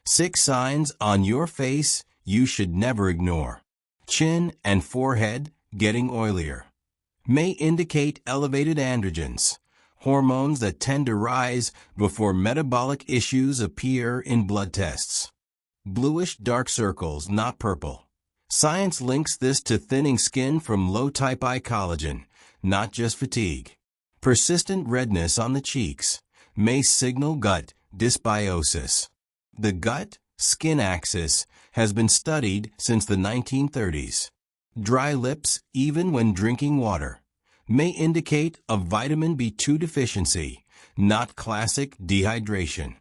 6 signs on your face you should never ignore. Chin and forehead getting oilier. May indicate elevated androgens, hormones that tend to rise before metabolic issues appear in blood tests. Bluish dark circles, not purple. Science links this to thinning skin from low-type I collagen, not just fatigue. Persistent redness on the cheeks may signal gut dysbiosis. The gut-skin axis has been studied since the 1930s. Dry lips, even when drinking water, may indicate a vitamin B2 deficiency, not classic dehydration.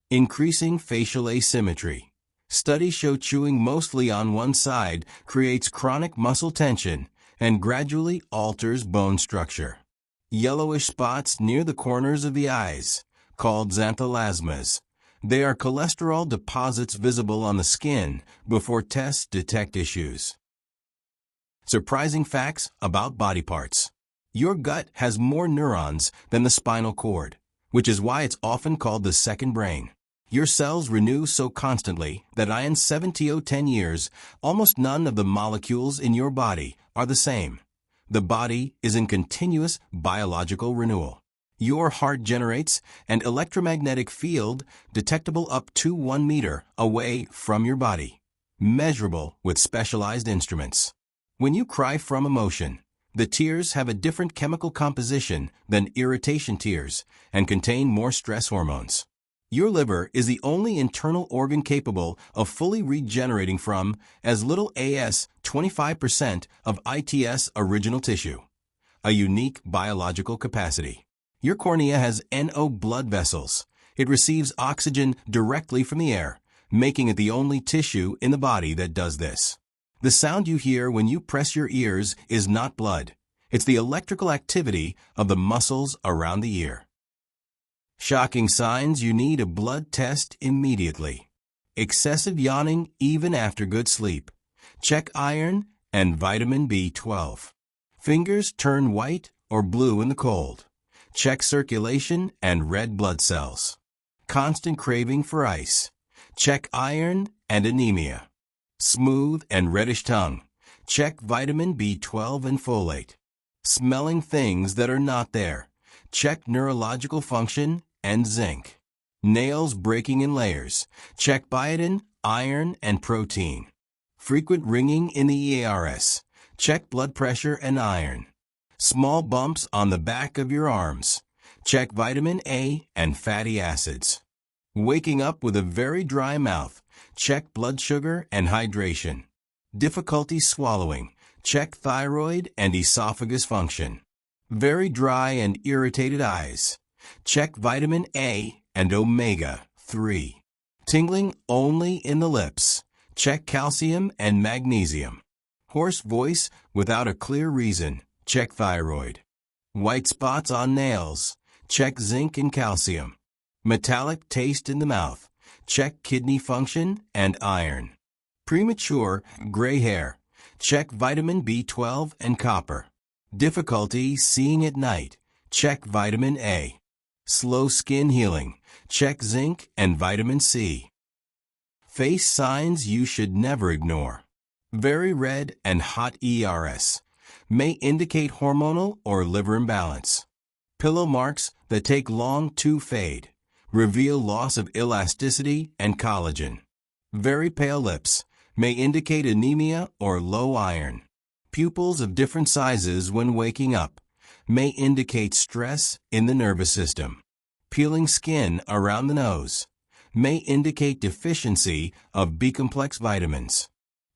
Increasing facial asymmetry. Studies show chewing mostly on one side creates chronic muscle tension and gradually alters bone structure. Yellowish spots near the corners of the eyes, called xanthelasmas. They are cholesterol deposits visible on the skin before tests detect issues. Surprising facts about body parts. Your gut has more neurons than the spinal cord, which is why it's often called the second brain. Your cells renew so constantly that in 10 years, almost none of the molecules in your body are the same. The body is in continuous biological renewal. Your heart generates an electromagnetic field detectable up to 1 meter away from your body, measurable with specialized instruments. When you cry from emotion, the tears have a different chemical composition than irritation tears and contain more stress hormones. Your liver is the only internal organ capable of fully regenerating from as little as 25% of its original tissue, a unique biological capacity. Your cornea has NO blood vessels. It receives oxygen directly from the air, making it the only tissue in the body that does this. The sound you hear when you press your ears is not blood. It's the electrical activity of the muscles around the ear. Shocking signs you need a blood test immediately. Excessive yawning even after good sleep. Check iron and vitamin B12. Fingers turn white or blue in the cold. Check circulation and red blood cells. Constant craving for ice. Check iron and anemia. Smooth and reddish tongue. Check vitamin B12 and folate. Smelling things that are not there. Check neurological function and zinc. Nails breaking in layers. Check biotin, iron, and protein. Frequent ringing in the ERS. Check blood pressure and iron. Small bumps on the back of your arms. Check vitamin A and fatty acids. Waking up with a very dry mouth. Check blood sugar and hydration. Difficulty swallowing. Check thyroid and esophagus function. Very dry and irritated eyes. Check vitamin A and omega-3. Tingling only in the lips. Check calcium and magnesium. Hoarse voice without a clear reason. Check thyroid. White spots on nails. Check zinc and calcium. Metallic taste in the mouth. Check kidney function and iron. Premature gray hair. Check vitamin B12 and copper. Difficulty seeing at night. Check vitamin A. Slow skin healing. Check zinc and vitamin C. Face signs you should never ignore. Very red and hot ERS. May indicate hormonal or liver imbalance. Pillow marks that take long to fade. Reveal loss of elasticity and collagen. Very pale lips. May indicate anemia or low iron. Pupils of different sizes when waking up. May indicate stress in the nervous system. Peeling skin around the nose. May indicate deficiency of B-complex vitamins.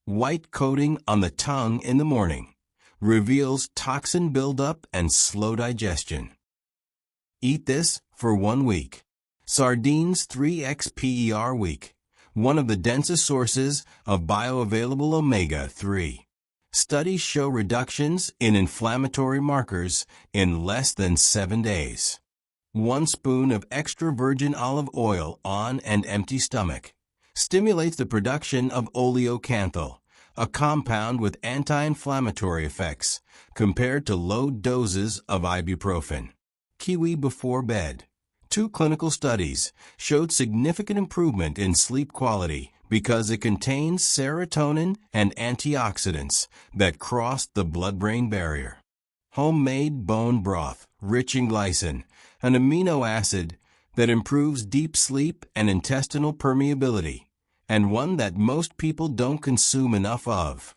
White coating on the tongue in the morning. Reveals toxin buildup and slow digestion. Eat this for 1 week. Sardines 3xper week. One of the densest sources of bioavailable omega-3. Studies show reductions in inflammatory markers in less than 7 days. 1 spoon of extra virgin olive oil on an empty stomach stimulates the production of oleocanthal, a compound with anti-inflammatory effects compared to low doses of ibuprofen. Kiwi before bed. 2 clinical studies showed significant improvement in sleep quality because it contains serotonin and antioxidants that cross the blood-brain barrier. Homemade bone broth, rich in glycine, an amino acid that improves deep sleep and intestinal permeability, and one that most people don't consume enough of.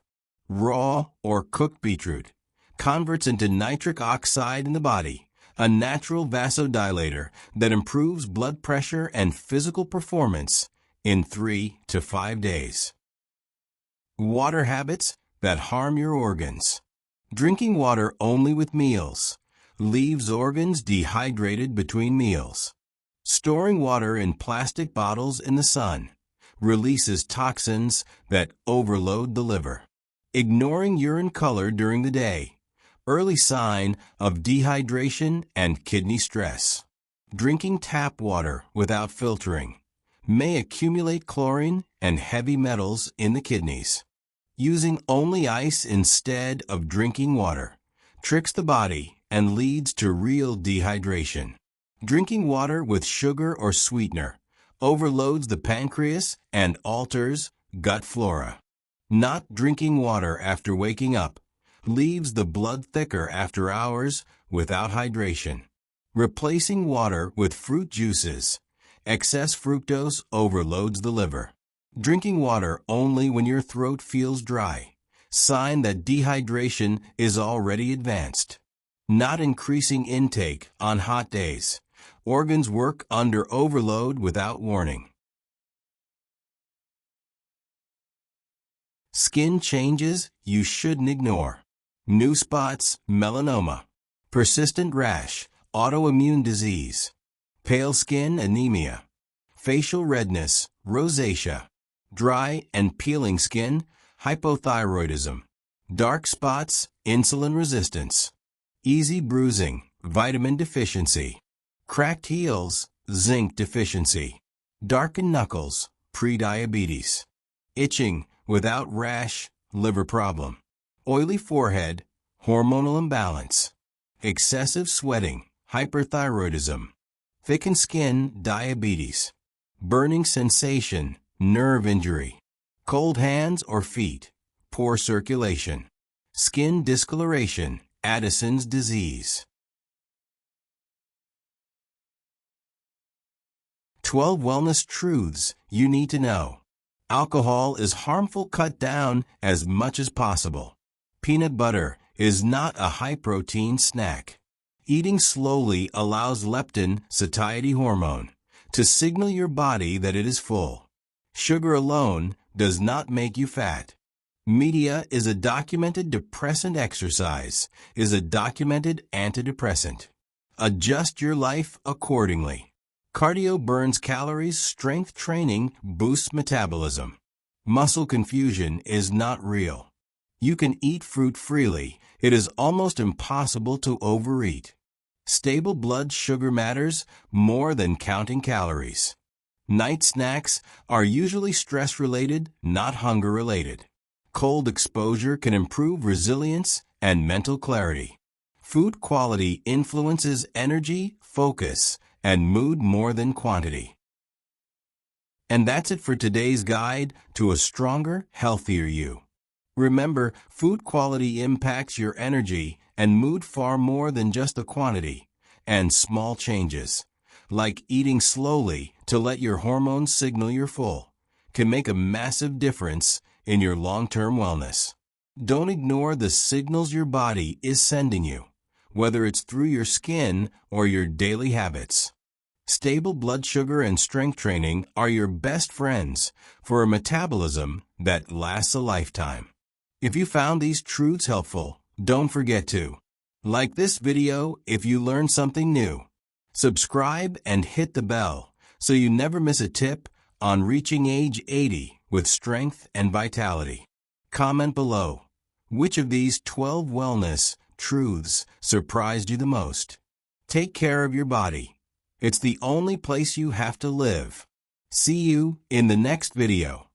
Raw or cooked beetroot converts into nitric oxide in the body, a natural vasodilator that improves blood pressure and physical performance in 3 to 5 days. Water habits that harm your organs. Drinking water only with meals leaves organs dehydrated between meals. Storing water in plastic bottles in the sun releases toxins that overload the liver. Ignoring urine color during the day, early sign of dehydration and kidney stress. Drinking tap water without filtering may accumulate chlorine and heavy metals in the kidneys. Using only ice instead of drinking water tricks the body and leads to real dehydration. Drinking water with sugar or sweetener overloads the pancreas and alters gut flora. Not drinking water after waking up leaves the blood thicker after hours without hydration. Replacing water with fruit juices. Excess fructose overloads the liver. Drinking water only when your throat feels dry, sign that dehydration is already advanced. Not increasing intake on hot days. Organs work under overload without warning. Skin changes you shouldn't ignore. New spots, melanoma. Persistent rash, autoimmune disease. Pale skin, anemia. Facial redness, rosacea. Dry and peeling skin, hypothyroidism. Dark spots, insulin resistance. Easy bruising, vitamin deficiency. Cracked heels, zinc deficiency. Darkened knuckles, prediabetes. Itching without rash, liver problem. Oily forehead, hormonal imbalance. Excessive sweating, hyperthyroidism. Thickened skin, diabetes. Burning sensation, nerve injury. Cold hands or feet, poor circulation. Skin discoloration, Addison's disease. 12 wellness truths you need to know. Alcohol is harmful. Cut down as much as possible. Peanut butter is not a high-protein snack. Eating slowly allows leptin, satiety hormone, to signal your body that it is full. Sugar alone does not make you fat. Media is a documented depressant. Exercise is a documented antidepressant. Adjust your life accordingly. Cardio burns calories. Strength training boosts metabolism. Muscle confusion is not real. You can eat fruit freely. It is almost impossible to overeat. Stable blood sugar matters more than counting calories. Night snacks are usually stress-related, not hunger-related. Cold exposure can improve resilience and mental clarity. Food quality influences energy, focus, and mood more than quantity. And that's it for today's guide to a stronger, healthier you. Remember, food quality impacts your energy and mood far more than just the quantity, and small changes, like eating slowly to let your hormones signal you're full, can make a massive difference in your long-term wellness. Don't ignore the signals your body is sending you, whether it's through your skin or your daily habits. Stable blood sugar and strength training are your best friends for a metabolism that lasts a lifetime. If you found these truths helpful, don't forget to like this video if you learned something new. Subscribe and hit the bell so you never miss a tip on reaching age 80 with strength and vitality. Comment below, which of these 12 wellness truths surprised you the most? Take care of your body. It's the only place you have to live. See you in the next video.